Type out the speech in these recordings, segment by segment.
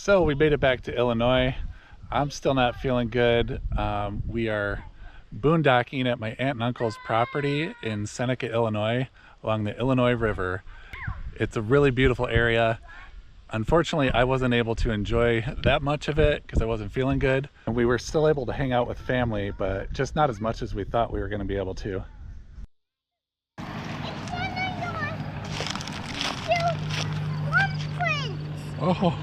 So we made it back to Illinois. I'm still not feeling good. We are boondocking at my aunt and uncle's property in Seneca, Illinois, along the Illinois River. It's a really beautiful area. Unfortunately, I wasn't able to enjoy that much of it because I wasn't feeling good. And we were still able to hang out with family, but just not as much as we thought we were going to be able to. Oh,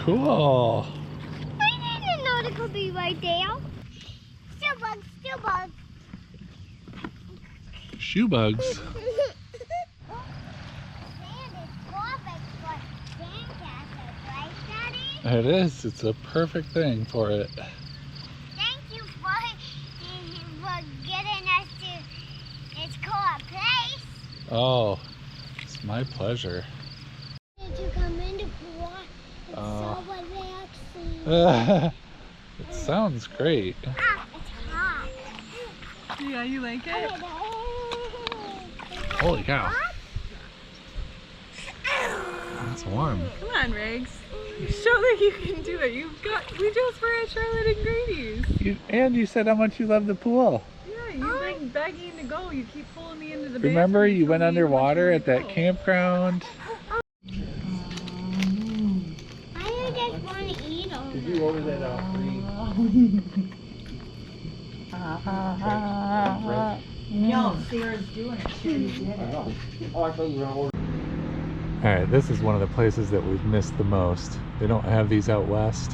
cool. I didn't know it could be right there. Still bugs, still bugs. Shoe bugs? Sand is perfect for sandcastles, right, Daddy? It is. It's a perfect thing for it. Thank you for getting us to its called place. Oh, it's my pleasure. Did you come in the pool and Oh. so relaxing? It sounds great. Ah, it's hot. Yeah, you like it? Holy cow. That's warm. Come on, Riggs. Show that you can do it. We just were at Charlotte and Grady's. And you said how much you love the pool. Yeah, you've been begging to go. You keep pulling me into the bathroom. Remember you went telling me how much underwater you at that wanna go. campground? I just want to eat all Did you order that free? No, Sarah's doing it. She already did it. Oh, I thought you were gonna order. Alright, this is one of the places that we've missed the most. They don't have these out west.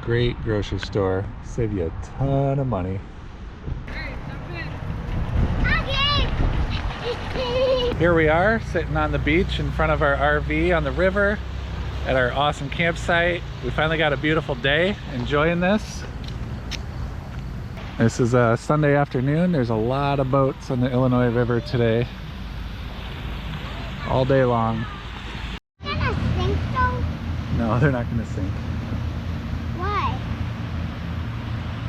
Great grocery store. Save you a ton of money. Okay. Here we are, sitting on the beach in front of our RV on the river at our awesome campsite. We finally got a beautiful day, enjoying this. This is a Sunday afternoon. There's a lot of boats on the Illinois River today. All day long. They're gonna sink though? No, they're not gonna sink. Why?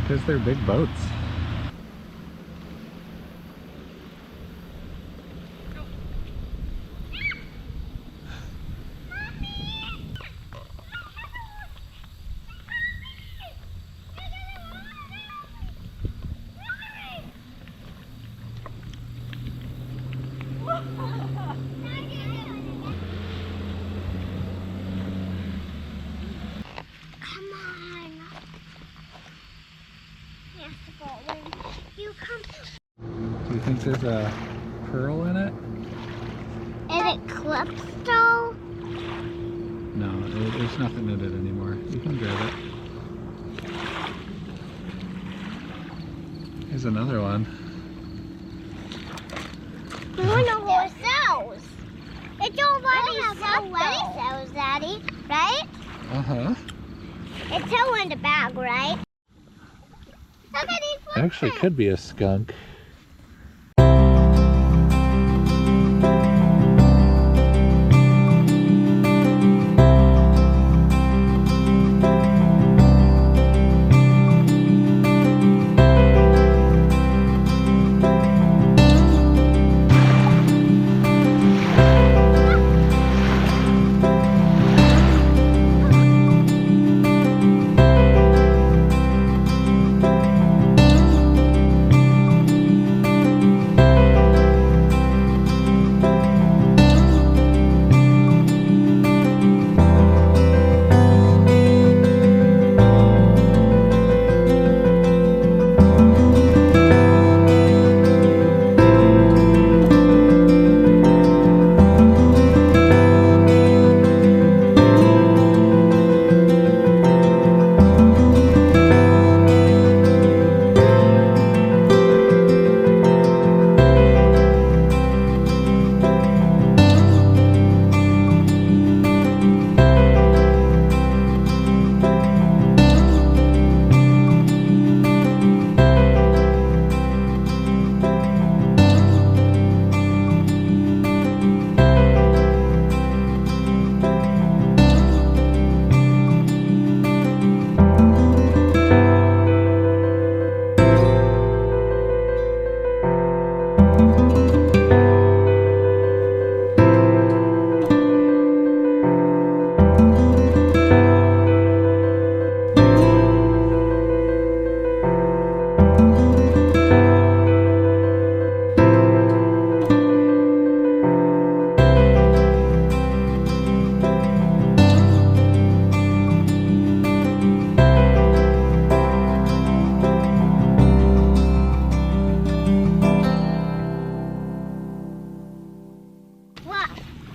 Because they're big boats. Come on. Yes, you come. Do you think there's a pearl in it? Is it clips though? No, there's nothing in it anymore. You can grab it. Here's another one. I wonder what sells. It's already sells, Daddy, right? Uh-huh. It's still in the bag, right? Look at these Actually could be a skunk.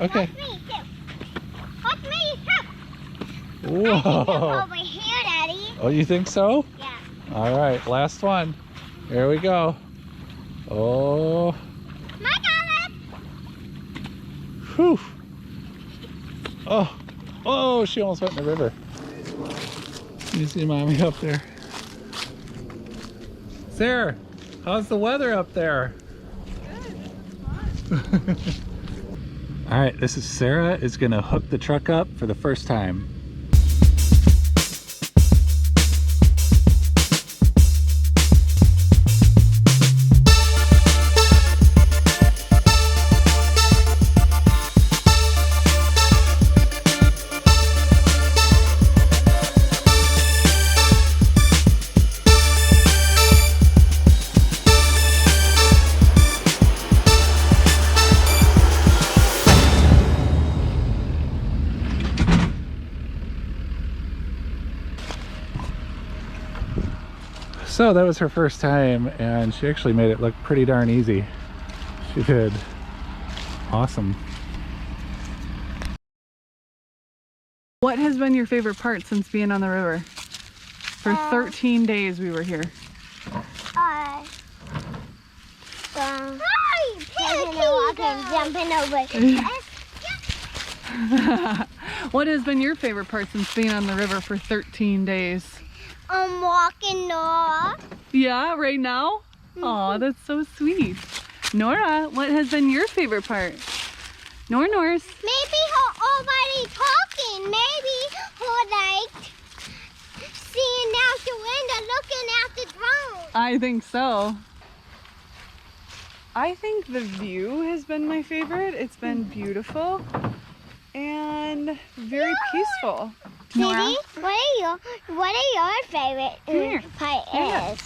Okay. Watch me, too. Watch me, too. Whoa. Over here, Daddy. Oh, you think so? Yeah. All right, last one. Here we go. Oh. My God. Whew. Oh. Oh, she almost went in the river. You see Mommy up there. Sarah, how's the weather up there? Good. All right, this is Sarah is gonna hook the truck up for the first time. So that was her first time, and she actually made it look pretty darn easy. She did. Awesome. What has been your favorite part since being on the river? For 13 days we were here. Jumping over. What has been your favorite part since being on the river for 13 days? I'm walking off. Yeah, right now? Aw, that's so sweet. Nora, what has been your favorite part? Nors. Maybe her already talking. Maybe her like seeing out the window, looking at the drone. I think so. I think the view has been my favorite. It's been beautiful and very peaceful. Nora? Didi, what are your favorite Here. part Yeah. is?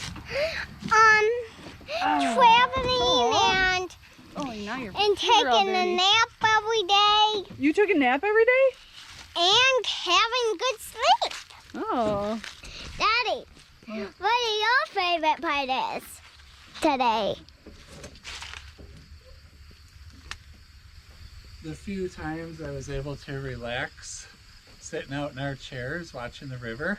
Traveling Oh, now you're and you're all taking a dirty. nap every day You took a nap every day? and having good sleep. Oh. Daddy, what are your favorite part is today? The few times I was able to relax sitting out in our chairs watching the river.